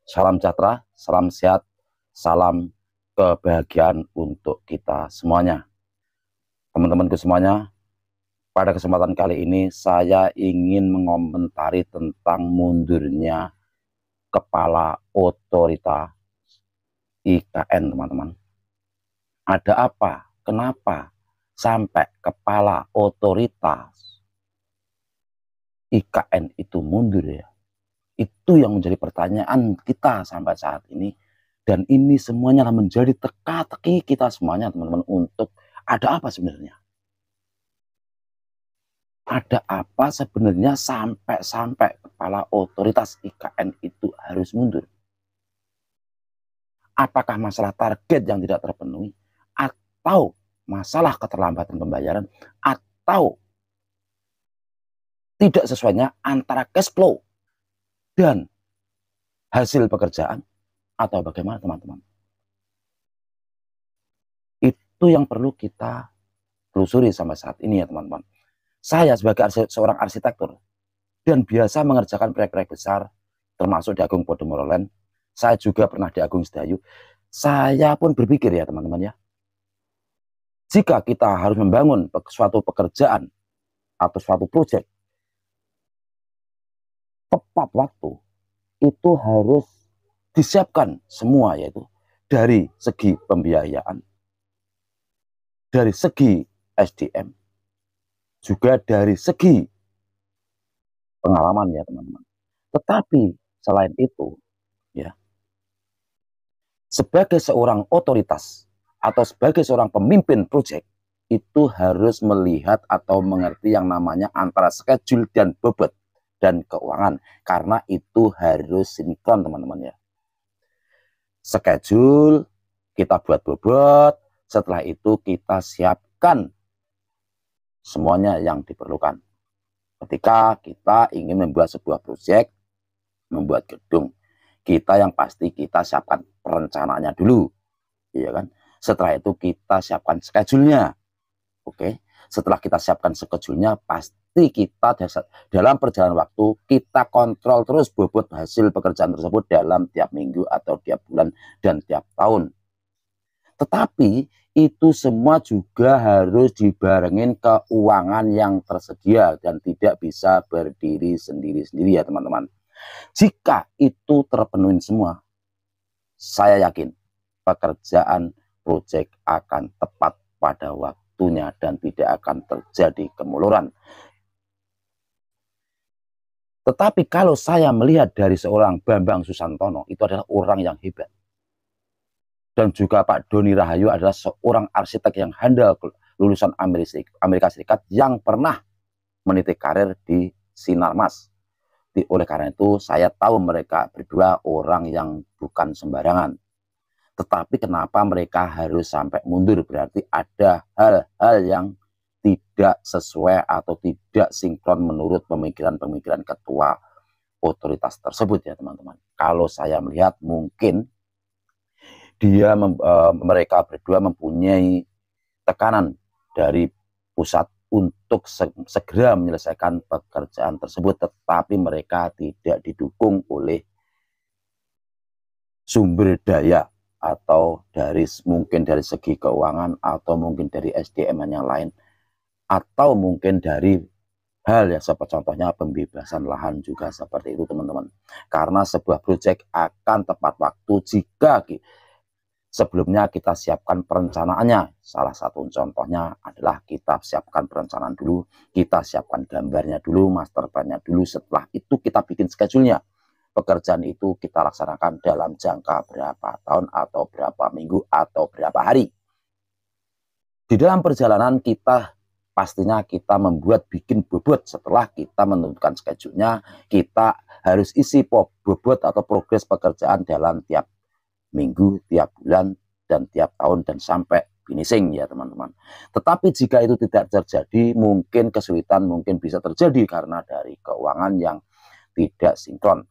Salam sejahtera, salam sehat, salam kebahagiaan untuk kita semuanya. Teman-temanku semuanya, pada kesempatan kali ini saya ingin mengomentari tentang mundurnya Kepala Otorita IKN, teman-teman. Ada apa? Kenapa sampai Kepala Otoritas IKN itu mundur ya? Itu yang menjadi pertanyaan kita sampai saat ini. Dan ini semuanya menjadi teka-teki kita semuanya, teman-teman, untuk ada apa sebenarnya? Ada apa sebenarnya sampai Kepala Otoritas IKN itu harus mundur? Apakah masalah target yang tidak terpenuhi? Atau masalah keterlambatan pembayaran? Atau tidak sesuainya antara cash flow dan hasil pekerjaan? Atau bagaimana, teman-teman? Itu yang perlu kita telusuri sampai saat ini ya, teman-teman. Saya sebagai seorang arsitektur dan biasa mengerjakan proyek-proyek besar, termasuk di Agung Podomoro Land, saya juga pernah di Agung Sedayu. Saya pun berpikir ya, teman-teman ya, jika kita harus membangun suatu pekerjaan atau suatu proyek tepat waktu, itu harus disiapkan semua, yaitu dari segi pembiayaan, dari segi SDM, juga dari segi pengalaman ya, teman-teman. Tetapi selain itu ya, sebagai seorang otoritas atau sebagai seorang pemimpin proyek, itu harus melihat atau mengerti yang namanya antara schedule dan bobot dan keuangan, karena itu harus sinkron, teman-teman ya. Schedule kita buat bobot, setelah itu kita siapkan semuanya yang diperlukan. Ketika kita ingin membuat sebuah proyek, membuat gedung, kita yang pasti kita siapkan perencanaannya dulu, iya kan? Setelah itu kita siapkan schedule-nya. Oke, setelah kita siapkan schedule-nya, pasti kita dalam perjalanan waktu kita kontrol terus bobot hasil pekerjaan tersebut dalam tiap minggu atau tiap bulan dan tiap tahun. Tetapi itu semua juga harus dibarengin keuangan yang tersedia dan tidak bisa berdiri sendiri-sendiri ya, teman-teman. Jika itu terpenuhi semua, saya yakin pekerjaan proyek akan tepat pada waktunya dan tidak akan terjadi kemuluran. Tetapi kalau saya melihat dari seorang Bambang Susantono, itu adalah orang yang hebat. Dan juga Pak Doni Rahayu adalah seorang arsitek yang handal, lulusan Amerika Serikat yang pernah meniti karir di Sinarmas. Oleh karena itu saya tahu mereka berdua orang yang bukan sembarangan. Tetapi kenapa mereka harus sampai mundur? Berarti ada hal-hal yang tidak sesuai atau tidak sinkron menurut pemikiran-pemikiran ketua otoritas tersebut ya, teman-teman. Kalau saya melihat mungkin mereka berdua mempunyai tekanan dari pusat untuk segera menyelesaikan pekerjaan tersebut, tetapi mereka tidak didukung oleh sumber daya atau mungkin dari segi keuangan atau mungkin dari SDM yang lain, atau mungkin dari hal ya seperti contohnya pembebasan lahan juga seperti itu, teman-teman. Karena sebuah proyek akan tepat waktu jika sebelumnya kita siapkan perencanaannya. Salah satu contohnya adalah kita siapkan perencanaan dulu, kita siapkan gambarnya dulu, master plan-nya dulu. Setelah itu kita bikin schedule-nya. Pekerjaan itu kita laksanakan dalam jangka berapa tahun atau berapa minggu atau berapa hari. Di dalam perjalanan kita pastinya kita bikin bobot. Setelah kita menentukan schedule-nya, kita harus isi bobot atau progres pekerjaan dalam tiap minggu, tiap bulan, dan tiap tahun, dan sampai finishing ya, teman-teman. Tetapi jika itu tidak terjadi, mungkin kesulitan mungkin bisa terjadi karena dari keuangan yang tidak sinkron.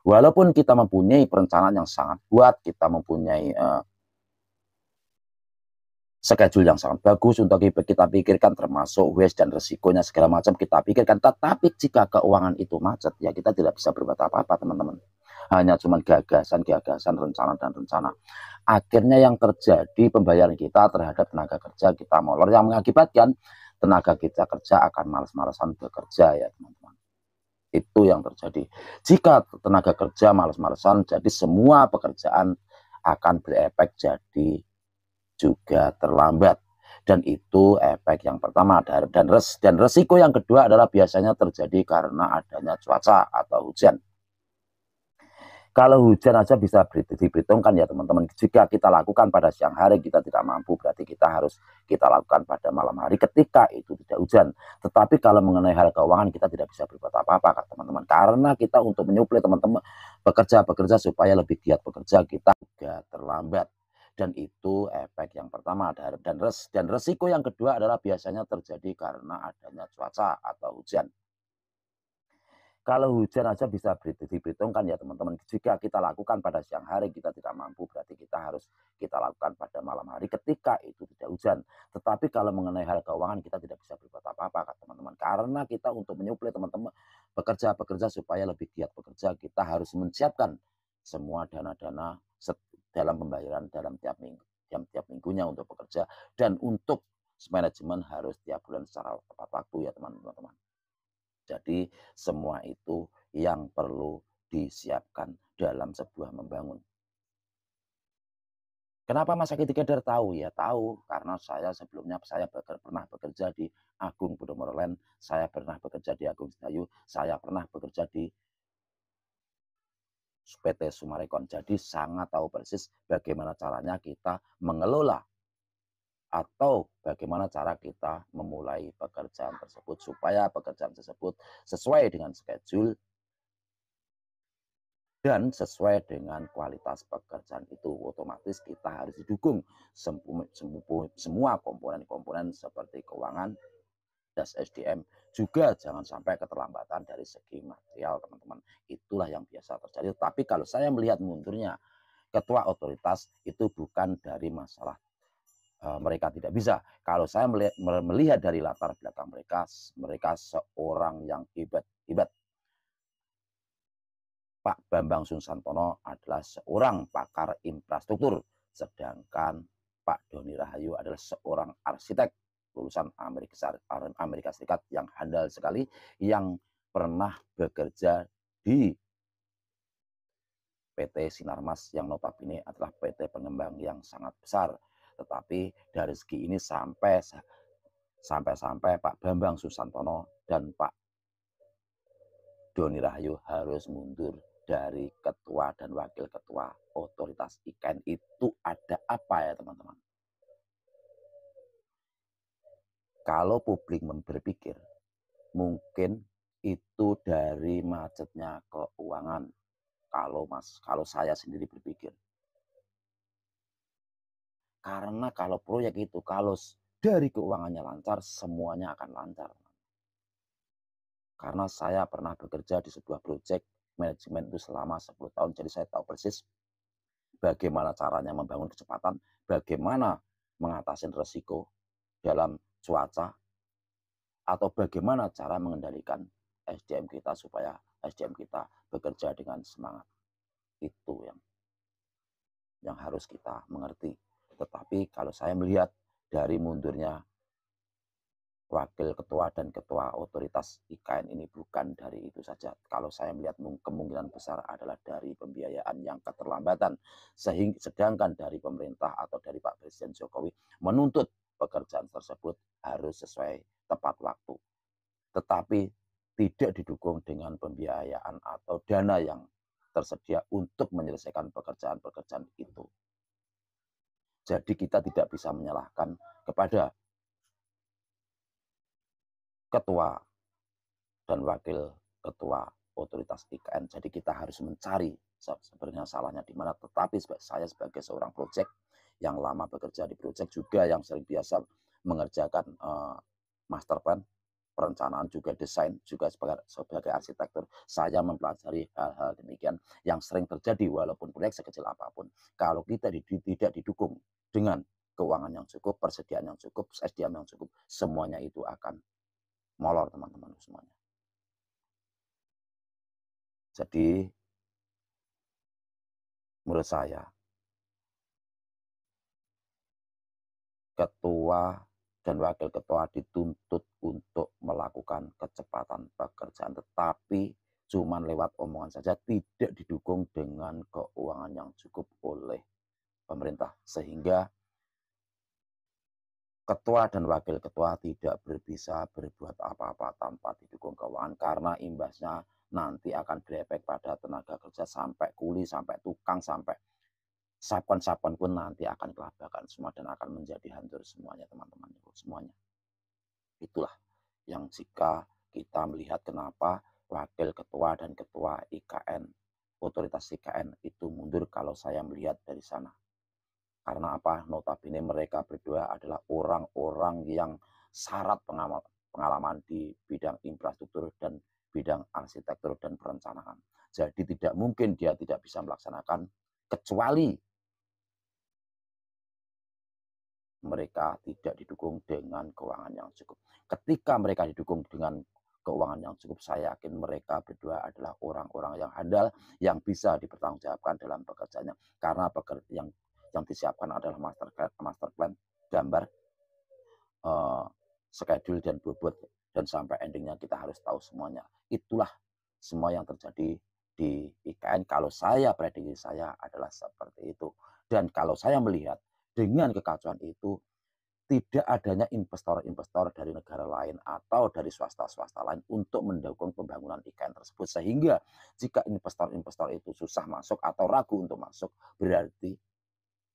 Walaupun kita mempunyai perencanaan yang sangat kuat, kita mempunyai schedule yang sangat bagus untuk kita pikirkan, termasuk waste dan resikonya segala macam kita pikirkan. Tetapi jika keuangan itu macet, ya kita tidak bisa berbuat apa-apa, teman-teman. hanya cuman gagasan-gagasan, rencana dan rencana. Akhirnya yang terjadi pembayaran kita terhadap tenaga kerja kita molor yang mengakibatkan tenaga kita kerja akan malas-malasan bekerja ya teman-teman. Itu yang terjadi. Jika tenaga kerja malas-malasan, jadi semua pekerjaan akan berefek jadi juga terlambat. Dan itu efek yang pertama. Dan resiko yang kedua adalah biasanya terjadi karena adanya cuaca atau hujan. Kalau hujan aja bisa diperhitungkan ya teman-teman. Jika kita lakukan pada siang hari kita tidak mampu, berarti kita lakukan pada malam hari ketika itu tidak hujan. Tetapi kalau mengenai hal keuangan kita tidak bisa berbuat apa-apa teman-teman. Karena kita untuk menyuplai teman-teman bekerja supaya lebih giat bekerja kita juga terlambat. Dan itu efek yang pertama. Dan resiko yang kedua adalah biasanya terjadi karena adanya cuaca atau hujan. Kalau hujan aja bisa diperhitungkan ya teman-teman. Jika kita lakukan pada siang hari kita tidak mampu, berarti kita lakukan pada malam hari ketika itu tidak hujan. Tetapi kalau mengenai hal keuangan kita tidak bisa berbuat apa-apa teman-teman. Karena kita untuk menyuplai teman-teman bekerja supaya lebih giat bekerja, kita harus menyiapkan semua dana-dana dalam pembayaran dalam tiap minggunya untuk bekerja. Dan untuk manajemen harus tiap bulan secara tepat waktu ya teman-teman. Jadi semua itu yang perlu disiapkan dalam sebuah membangun. Kenapa Mas Sakiti Kedar tahu? Ya tahu, karena sebelumnya pernah bekerja di Agung Podomoro Land, saya pernah bekerja di Agung Sedayu, saya pernah bekerja di PT Sumarekon. Jadi sangat tahu persis bagaimana caranya kita mengelola atau bagaimana cara kita memulai pekerjaan tersebut supaya pekerjaan tersebut sesuai dengan schedule dan sesuai dengan kualitas pekerjaan itu. Otomatis kita harus didukung semua komponen-komponen seperti keuangan, das SDM, juga jangan sampai keterlambatan dari segi material teman-teman. Itulah yang biasa terjadi. Tapi kalau saya melihat mundurnya ketua otoritas itu bukan dari masalah mereka tidak bisa. Kalau saya melihat dari latar belakang mereka seorang yang hebat. Pak Bambang Susantono adalah seorang pakar infrastruktur, sedangkan Pak Doni Rahayu adalah seorang arsitek lulusan Amerika Serikat yang handal sekali, yang pernah bekerja di PT Sinarmas yang notabene adalah PT pengembang yang sangat besar. Tetapi dari segi ini sampai Pak Bambang Susantono dan Pak Doni Rahayu harus mundur dari ketua dan wakil ketua otoritas IKN. Itu ada apa ya teman-teman? Kalau publik berpikir, mungkin itu dari macetnya keuangan. Kalau saya sendiri berpikir. Karena kalau proyek itu, kalau dari keuangannya lancar, semuanya akan lancar. Karena saya pernah bekerja di sebuah proyek manajemen itu selama 10 tahun, jadi saya tahu persis bagaimana caranya membangun kecepatan, bagaimana mengatasi risiko dalam cuaca, atau bagaimana cara mengendalikan SDM kita supaya SDM kita bekerja dengan semangat. Itu yang harus kita mengerti. Tetapi kalau saya melihat dari mundurnya wakil ketua dan ketua otoritas IKN ini bukan dari itu saja. Kalau saya melihat kemungkinan besar adalah dari pembiayaan yang keterlambatan. Sedangkan dari pemerintah atau dari Pak Presiden Jokowi menuntut pekerjaan tersebut harus sesuai tepat waktu. Tetapi tidak didukung dengan pembiayaan atau dana yang tersedia untuk menyelesaikan pekerjaan-pekerjaan itu. Jadi kita tidak bisa menyalahkan kepada ketua dan wakil ketua otoritas IKN. Jadi kita harus mencari sebenarnya salahnya di mana. Tetapi saya sebagai seorang project yang lama bekerja di project juga yang sering biasa mengerjakan master plan, perencanaan juga desain juga sebagai arsitektur, saya mempelajari hal-hal demikian yang sering terjadi walaupun proyek sekecil apapun. Kalau kita tidak didukung dengan keuangan yang cukup, persediaan yang cukup, SDM yang cukup, semuanya itu akan molor teman-teman semuanya. Jadi menurut saya ketua dan wakil ketua dituntut untuk melakukan kecepatan pekerjaan, tetapi cuma lewat omongan saja, tidak didukung dengan keuangan yang cukup oleh pemerintah, sehingga ketua dan wakil ketua tidak bisa berbuat apa-apa tanpa didukung keuangan, karena imbasnya nanti akan berefek pada tenaga kerja, sampai kuli, sampai tukang, sampai sapon-sapon pun nanti akan kelabakan semua dan akan menjadi hancur semuanya, teman-teman, semuanya. Itulah yang jika kita melihat kenapa wakil ketua dan ketua IKN, otoritas IKN itu mundur kalau saya melihat dari sana. Karena apa? Notabene mereka berdua adalah orang-orang yang syarat pengalaman di bidang infrastruktur dan bidang arsitektur dan perencanaan. Jadi tidak mungkin dia tidak bisa melaksanakan kecuali mereka tidak didukung dengan keuangan yang cukup. Ketika mereka didukung dengan keuangan yang cukup, saya yakin mereka berdua adalah orang-orang yang handal, yang bisa dipertanggungjawabkan dalam pekerjaannya. Karena yang disiapkan adalah master plan, gambar, schedule dan bobot, dan sampai endingnya kita harus tahu semuanya. Itulah semua yang terjadi di IKN. Kalau saya, prediksi saya adalah seperti itu. Dan kalau saya melihat dengan kekacauan itu, tidak adanya investor-investor dari negara lain atau dari swasta-swasta lain untuk mendukung pembangunan IKN tersebut. Sehingga jika investor-investor itu susah masuk atau ragu untuk masuk, berarti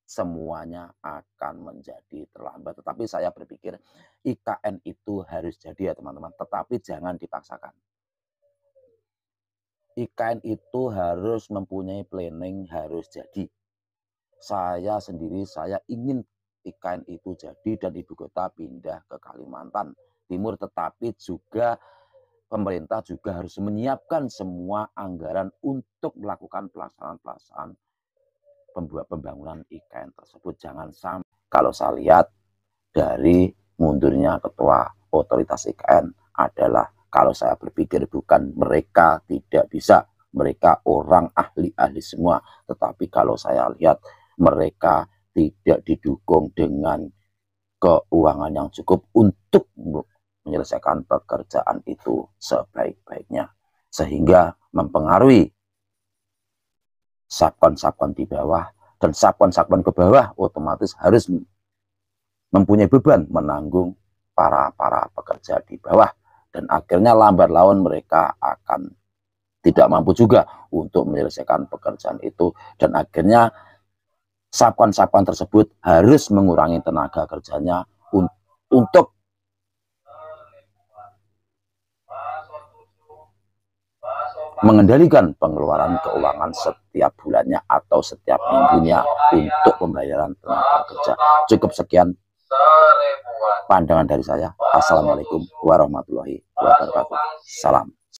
semuanya akan menjadi terlambat. Tetapi saya berpikir IKN itu harus jadi ya teman-teman, tetapi jangan dipaksakan. IKN itu harus mempunyai planning, harus jadi. Saya sendiri, saya ingin IKN itu jadi dan ibu kota pindah ke Kalimantan Timur, tetapi juga pemerintah juga harus menyiapkan semua anggaran untuk melakukan pelaksanaan pembangunan IKN tersebut. Jangan sampai, kalau saya lihat dari mundurnya ketua otoritas IKN adalah, kalau saya berpikir, bukan mereka tidak bisa, mereka orang ahli-ahli semua, tetapi kalau saya lihat mereka tidak didukung dengan keuangan yang cukup untuk menyelesaikan pekerjaan itu sebaik-baiknya, sehingga mempengaruhi sabkon-sabkon di bawah, dan sabkon-sabkon ke bawah otomatis harus mempunyai beban menanggung para pekerja di bawah, dan akhirnya lambat laun mereka akan tidak mampu juga untuk menyelesaikan pekerjaan itu, dan akhirnya sabkon-sabkon tersebut harus mengurangi tenaga kerjanya untuk mengendalikan pengeluaran keuangan setiap bulannya atau setiap minggunya untuk pembayaran tenaga kerja. Cukup sekian pandangan dari saya. Assalamualaikum warahmatullahi wabarakatuh. Salam.